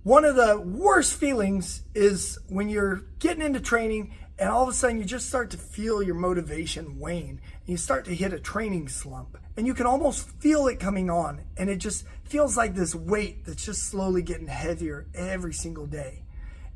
One of the worst feelings is when you're getting into training and all of a sudden you just start to feel your motivation wane and you start to hit a training slump and you can almost feel it coming on, and it just feels like this weight that's just slowly getting heavier every single day.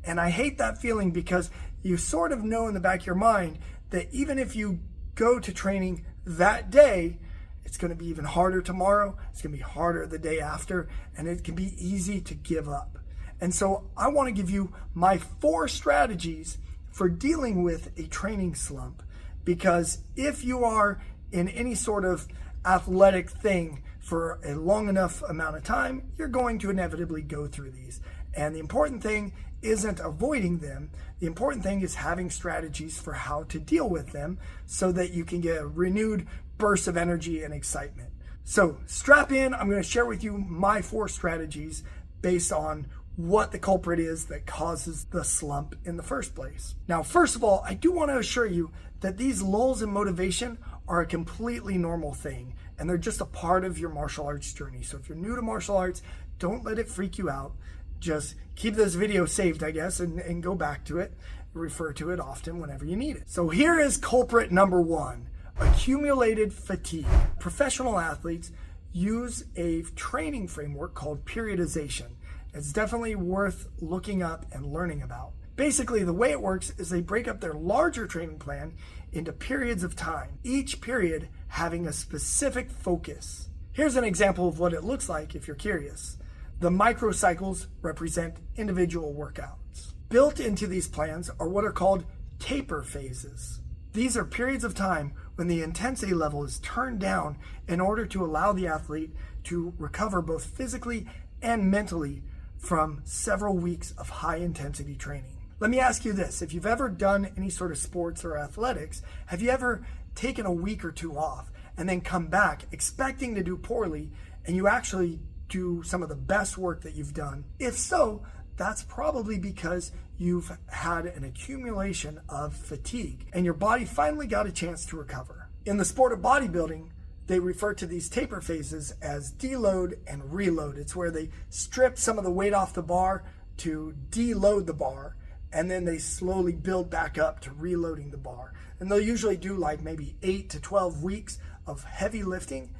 And I hate that feeling because you sort of know in the back of your mind that even if you go to training that day, it's going to be even harder tomorrow, it's going to be harder the day after, and it can be easy to give up. And so I want to give you my 4 strategies for dealing with a training slump, because if you are in any sort of athletic thing for a long enough amount of time, you're going to inevitably go through these. And the important thing isn't avoiding them. The important thing is having strategies for how to deal with them so that you can get a renewed burst of energy and excitement. So strap in. I'm going to share with you my 4 strategies based on what the culprit is that causes the slump in the first place. Now, first of all, I do want to assure you that these lulls in motivation are a completely normal thing, and they're just a part of your martial arts journey. So if you're new to martial arts, don't let it freak you out. Just keep this video saved, I guess, and go back to it. Refer to it often whenever you need it. So here is culprit number 1, accumulated fatigue. Professional athletes use a training framework called periodization. It's definitely worth looking up and learning about. Basically, the way it works is they break up their larger training plan into periods of time, each period having a specific focus. Here's an example of what it looks like if you're curious. The microcycles represent individual workouts. Built into these plans are what are called taper phases. These are periods of time when the intensity level is turned down in order to allow the athlete to recover both physically and mentally from several weeks of high intensity training. Let me ask you this. If you've ever done any sort of sports or athletics, have you ever taken a week or 2 off and then come back expecting to do poorly and you actually do some of the best work that you've done? If so, that's probably because you've had an accumulation of fatigue and your body finally got a chance to recover. In the sport of bodybuilding, they refer to these taper phases as deload and reload. It's where they strip some of the weight off the bar to deload the bar, and then they slowly build back up to reloading the bar. And they'll usually do like maybe 8 to 12 weeks of heavy lifting,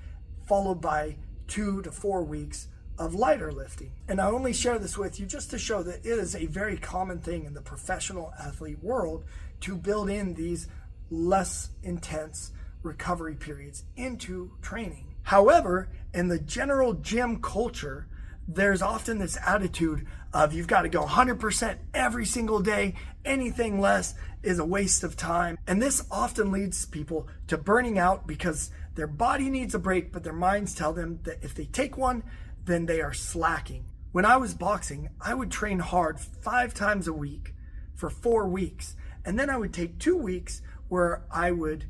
followed by 2 to 4 weeks of lighter lifting. And I only share this with you just to show that it is a very common thing in the professional athlete world to build in these less intense recovery periods into training. However, in the general gym culture, there's often this attitude of you've got to go 100% every single day. Anything less is a waste of time. And this often leads people to burning out because their body needs a break, but their minds tell them that if they take one, then they are slacking. When I was boxing, I would train hard 5 times a week for 4 weeks. And then I would take 2 weeks where I would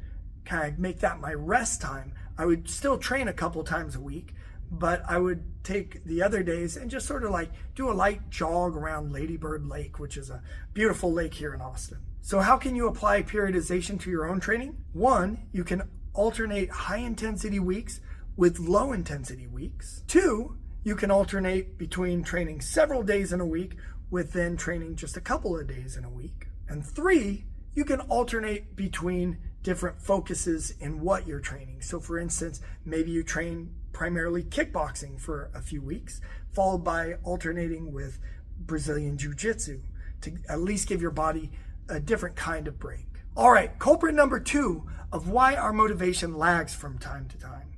kind of make that my rest time. I would still train a couple times a week, but I would take the other days and just sort of like do a light jog around Lady Bird Lake, which is a beautiful lake here in Austin. So how can you apply periodization to your own training? 1, you can alternate high intensity weeks with low intensity weeks. 2, you can alternate between training several days in a week with then training just a couple of days in a week. And 3, you can alternate between different focuses in what you're training. So for instance, maybe you train primarily kickboxing for a few weeks, followed by alternating with Brazilian Jiu-Jitsu to at least give your body a different kind of break. All right, culprit number 2 of why our motivation lags from time to time,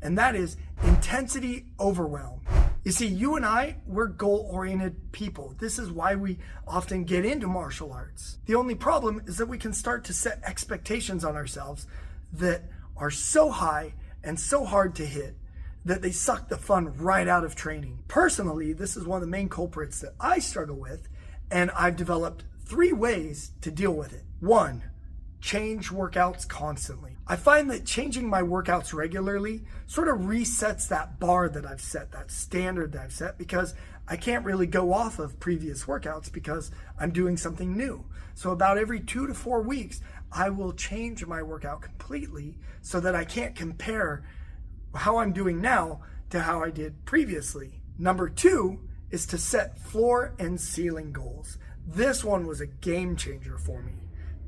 and that is intensity overwhelm. You see, you and I, we're goal-oriented people. This is why we often get into martial arts. The only problem is that we can start to set expectations on ourselves that are so high and so hard to hit that they suck the fun right out of training. Personally, this is one of the main culprits that I struggle with, and I've developed 3 ways to deal with it. 1, change workouts constantly. I find that changing my workouts regularly sort of resets that bar that I've set, that standard that I've set, because I can't really go off of previous workouts because I'm doing something new. So about every 2 to 4 weeks, I will change my workout completely so that I can't compare how I'm doing now to how I did previously. Number 2 is to set floor and ceiling goals. This one was a game changer for me.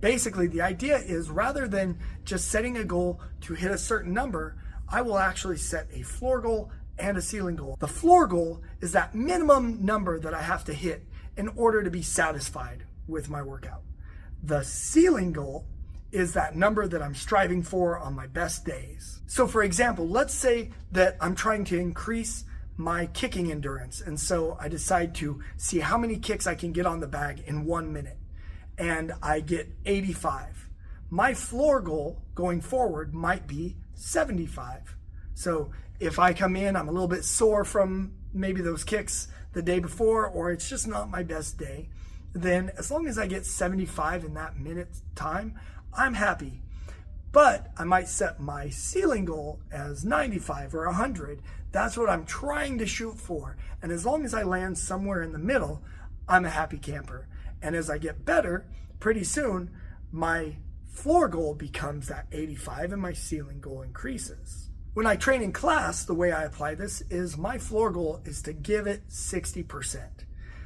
Basically, the idea is rather than just setting a goal to hit a certain number, I will actually set a floor goal and a ceiling goal. The floor goal is that minimum number that I have to hit in order to be satisfied with my workout. The ceiling goal is that number that I'm striving for on my best days. So for example, let's say that I'm trying to increase my kicking endurance. And so I decide to see how many kicks I can get on the bag in 1 minute. And I get 85. My floor goal going forward might be 75. So if I come in, I'm a little bit sore from maybe those kicks the day before, or it's just not my best day, then as long as I get 75 in that minute time, I'm happy. But I might set my ceiling goal as 95 or 100. That's what I'm trying to shoot for. And as long as I land somewhere in the middle, I'm a happy camper. And as I get better, pretty soon, my floor goal becomes that 85 and my ceiling goal increases. When I train in class, the way I apply this is my floor goal is to give it 60%.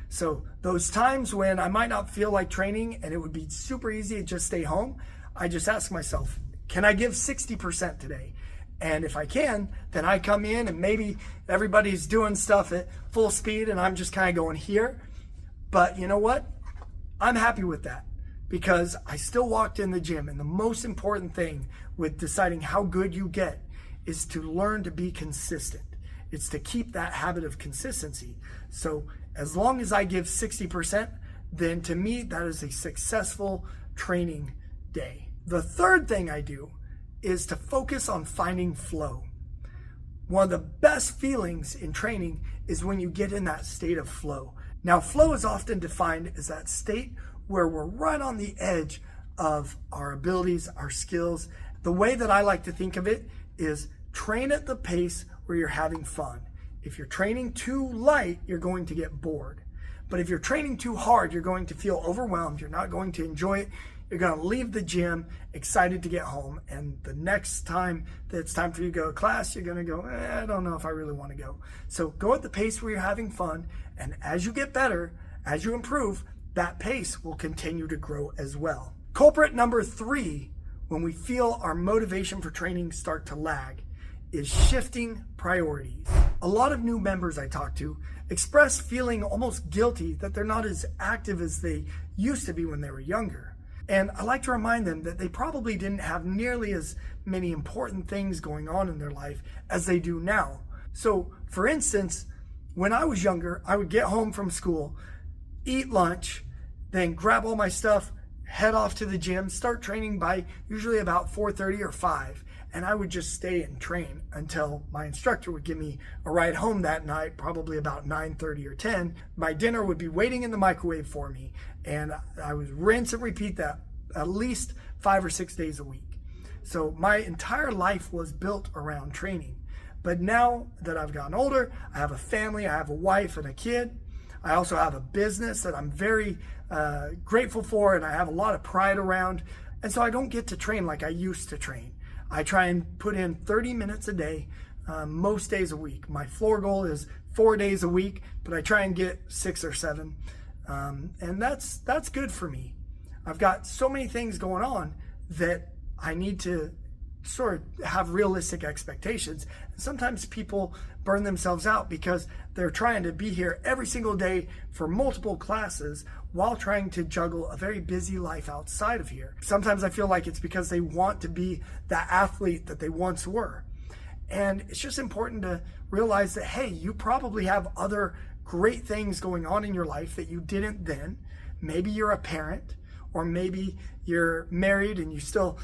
So those times when I might not feel like training and it would be super easy to just stay home, I just ask myself, can I give 60% today? And if I can, then I come in and maybe everybody's doing stuff at full speed and I'm just kind of going here. But you know what? I'm happy with that because I still walked in the gym. And the most important thing with deciding how good you get is to learn to be consistent. It's to keep that habit of consistency. So as long as I give 60%, then to me, that is a successful training day. The third thing I do is to focus on finding flow. One of the best feelings in training is when you get in that state of flow. Now, flow is often defined as that state where we're right on the edge of our abilities, our skills. The way that I like to think of it is train at the pace where you're having fun. If you're training too light, you're going to get bored. But if you're training too hard, you're going to feel overwhelmed. You're not going to enjoy it. You're going to leave the gym excited to get home. And the next time that it's time for you to go to class, you're going to go, I don't know if I really want to go. So go at the pace where you're having fun. And as you get better, as you improve, that pace will continue to grow as well. Culprit number 3, when we feel our motivation for training start to lag, is shifting priorities. A lot of new members I talk to express feeling almost guilty that they're not as active as they used to be when they were younger. And I like to remind them that they probably didn't have nearly as many important things going on in their life as they do now. So, for instance, when I was younger, I would get home from school, eat lunch, then grab all my stuff, head off to the gym, start training by usually about 4:30 or 5. And I would just stay and train until my instructor would give me a ride home that night, probably about 9:30 or 10. My dinner would be waiting in the microwave for me. And I would rinse and repeat that at least 5 or 6 days a week. So my entire life was built around training. But now that I've gotten older, I have a family, I have a wife and a kid. I also have a business that I'm very grateful for and I have a lot of pride around. And so I don't get to train like I used to train. I try and put in 30 minutes a day, most days a week. My floor goal is 4 days a week, but I try and get 6 or 7. And that's good for me. I've got so many things going on that I need to sort of have realistic expectations. And sometimes people burn themselves out because they're trying to be here every single day for multiple classes while trying to juggle a very busy life outside of here. Sometimes I feel like it's because they want to be that athlete that they once were. And it's just important to realize that, hey, you probably have other great things going on in your life that you didn't then. Maybe you're a parent, or maybe you're married and you still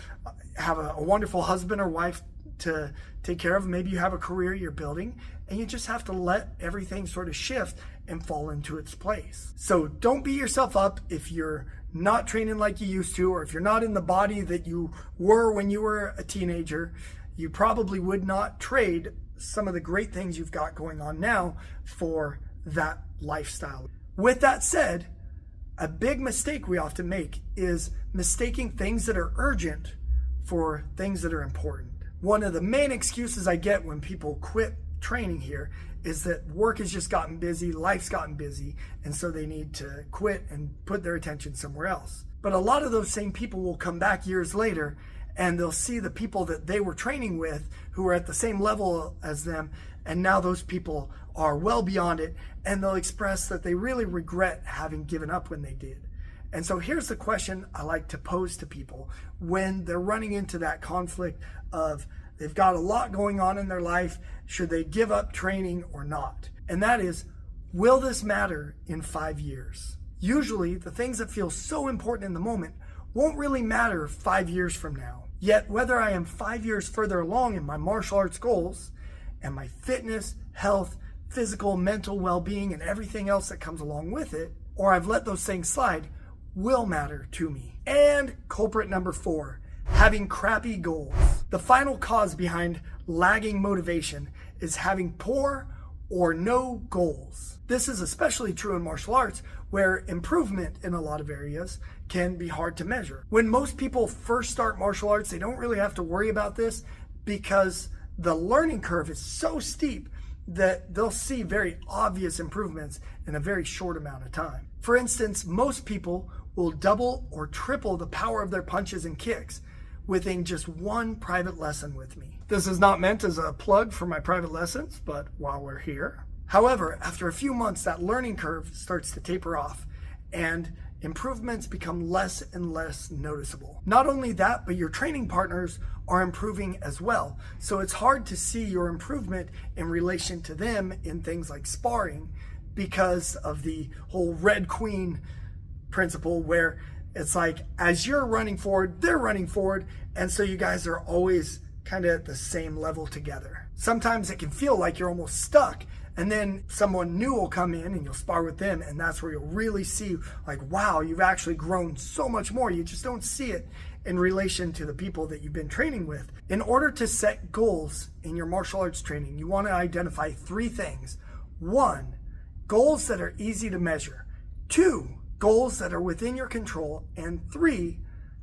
have a wonderful husband or wife to take care of. Maybe you have a career you're building, and you just have to let everything sort of shift and fall into its place. So don't beat yourself up if you're not training like you used to, or if you're not in the body that you were when you were a teenager. You probably would not trade some of the great things you've got going on now for that lifestyle. With that said, a big mistake we often make is mistaking things that are urgent for things that are important. One of the main excuses I get when people quit training here is that work has just gotten busy, life's gotten busy, and so they need to quit and put their attention somewhere else. But a lot of those same people will come back years later and they'll see the people that they were training with who are at the same level as them, and now those people are well beyond it, and they'll express that they really regret having given up when they did. And so here's the question I like to pose to people when they're running into that conflict of they've got a lot going on in their life, should they give up training or not? And that is, will this matter in 5 years? Usually, the things that feel so important in the moment won't really matter 5 years from now. Yet, whether I am 5 years further along in my martial arts goals and my fitness, health, physical, mental well-being, and everything else that comes along with it, or I've let those things slide, will matter to me. And culprit number 4, having crappy goals. The final cause behind lagging motivation is having poor or no goals. This is especially true in martial arts, where improvement in a lot of areas can be hard to measure. When most people first start martial arts, they don't really have to worry about this because the learning curve is so steep that they'll see very obvious improvements in a very short amount of time. For instance, most people will double or triple the power of their punches and kicks within just one private lesson with me. This is not meant as a plug for my private lessons, but while we're here. However, after a few months, that learning curve starts to taper off and improvements become less and less noticeable. Not only that, but your training partners are improving as well. So it's hard to see your improvement in relation to them in things like sparring because of the whole Red Queen principle, where it's like as you're running forward, they're running forward, and so you guys are always kind of at the same level together. Sometimes it can feel like you're almost stuck, and then someone new will come in and you'll spar with them, and that's where you'll really see like, wow, you've actually grown so much more. You just don't see it in relation to the people that you've been training with. In order to set goals in your martial arts training, you want to identify 3 things. 1, goals that are easy to measure. 2, goals that are within your control. And 3,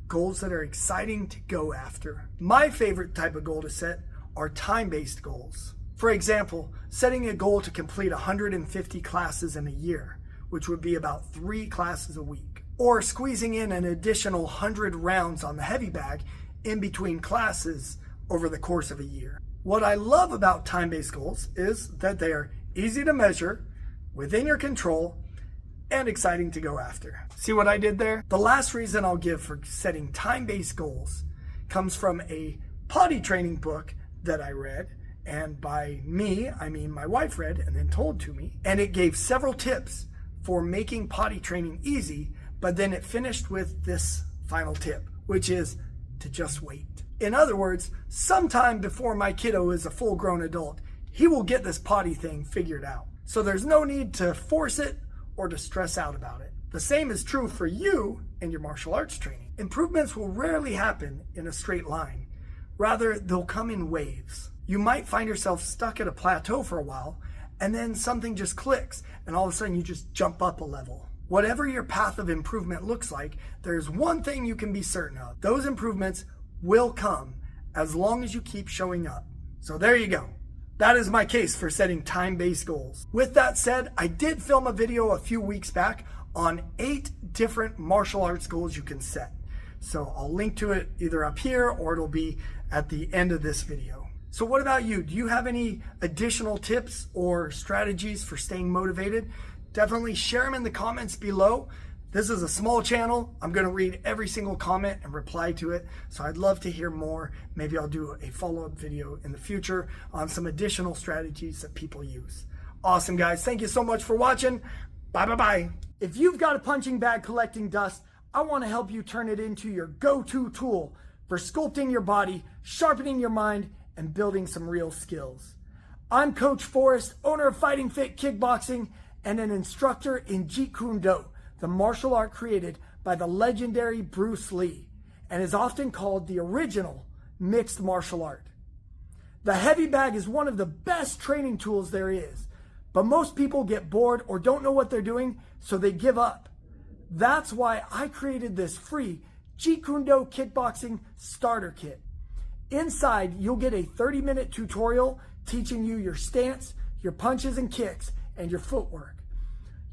goals that are exciting to go after. My favorite type of goal to set are time-based goals. For example, setting a goal to complete 150 classes in a year, which would be about 3 classes a week, or squeezing in an additional 100 rounds on the heavy bag in between classes over the course of a year. What I love about time-based goals is that they are easy to measure, within your control, and exciting to go after. See what I did there? The last reason I'll give for setting time-based goals comes from a potty training book that I read, and by me, I mean my wife read and then told to me, and it gave several tips for making potty training easy, but then it finished with this final tip, which is to just wait. In other words, sometime before my kiddo is a full-grown adult, he will get this potty thing figured out. So there's no need to force it or to stress out about it. The same is true for you and your martial arts training. Improvements will rarely happen in a straight line. Rather, they'll come in waves. You might find yourself stuck at a plateau for a while, and then something just clicks, and all of a sudden you just jump up a level. Whatever your path of improvement looks like, there's one thing you can be certain of. Those improvements will come as long as you keep showing up. So there you go. That is my case for setting time-based goals. With that said, I did film a video a few weeks back on 8 different martial arts goals you can set. So I'll link to it either up here or it'll be at the end of this video. So what about you? Do you have any additional tips or strategies for staying motivated? Definitely share them in the comments below. This is a small channel. I'm going to read every single comment and reply to it. So I'd love to hear more. Maybe I'll do a follow-up video in the future on some additional strategies that people use. Awesome, guys. Thank you so much for watching. Bye. If you've got a punching bag collecting dust, I want to help you turn it into your go-to tool for sculpting your body, sharpening your mind, and building some real skills. I'm Coach Forrest, owner of Fighting Fit Kickboxing and an instructor in Jeet Kune, the martial art created by the legendary Bruce Lee, and is often called the original mixed martial art. The heavy bag is one of the best training tools there is, but most people get bored or don't know what they're doing, so they give up. That's why I created this free Jeet Kune Kickboxing starter kit. Inside, you'll get a 30-minute tutorial teaching you your stance, your punches and kicks, and your footwork.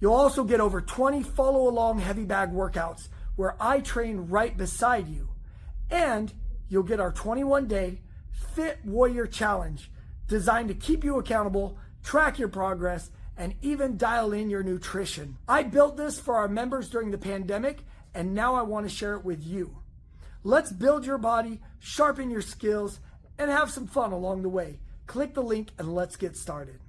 You'll also get over 20 follow-along heavy bag workouts where I train right beside you. And you'll get our 21-day Fit Warrior Challenge designed to keep you accountable, track your progress, and even dial in your nutrition. I built this for our members during the pandemic, and now I want to share it with you. Let's build your body, sharpen your skills, and have some fun along the way. Click the link and let's get started.